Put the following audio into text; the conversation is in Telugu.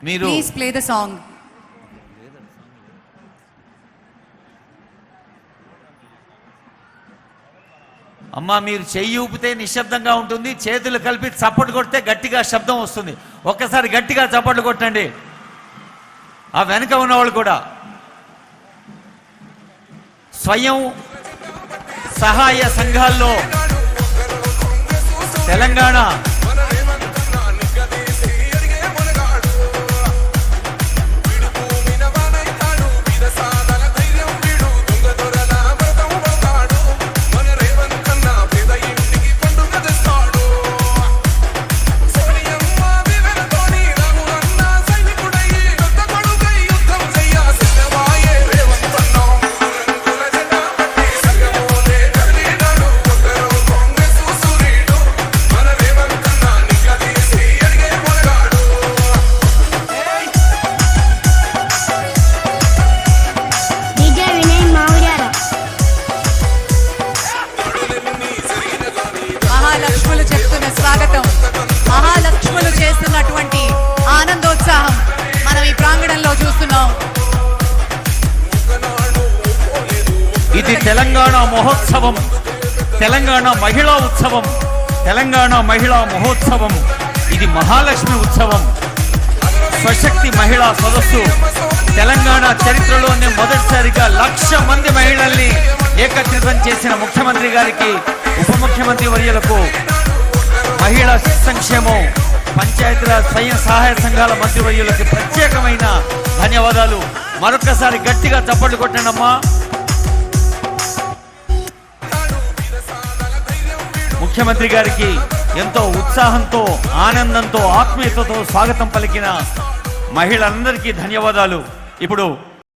మీరు ప్లీజ్ ప్లే ద సాంగ్. అమ్మా మీరు చెయ్యి ఊపితే నిశ్శబ్దంగా ఉంటుంది, చేతులు కలిపి చప్పట్లు కొడితే గట్టిగా శబ్దం వస్తుంది. ఒక్కసారి గట్టిగా చప్పట్లు కొట్టండి. ఆ వెనక ఉన్నవాళ్ళు కూడా. స్వయం సహాయ సంఘాల్లో తెలంగాణ మహాలక్ష్ములు చెప్తున్న స్వాగతం, మహాలక్ష్ములు చేస్తున్నటువంటి ఆనందోత్సాహం మనం ఈ ప్రాంగణంలో చూస్తున్నాం. ఇది తెలంగాణ మహోత్సవం, తెలంగాణ మహిళా ఉత్సవం, తెలంగాణ మహిళా మహోత్సవం. ఇది మహాలక్ష్మి ఉత్సవం, స్వశక్తి మహిళా సదస్సు. తెలంగాణ చరిత్రలోనే మొదటిసారిగా 1,00,000 మంది మహిళల్ని ఏకత్రితం చేసిన ముఖ్యమంత్రి గారికి, ఉప ముఖ్యమంత్రి వర్యులకు, మహిళా సంక్షేమం, పంచాయతీరాజ్ స్వయం సహాయ సంఘాల మంత్రివర్యులకు ప్రత్యేకమైన ధన్యవాదాలు. మరొకసారి గట్టిగా చప్పట్లు కొట్టండమ్మా. ముఖ్యమంత్రి గారికి ఎంతో ఉత్సాహంతో, ఆనందంతో, ఆత్మీయతతో స్వాగతం పలికిన మహిళలందరికీ ధన్యవాదాలు. ఇప్పుడు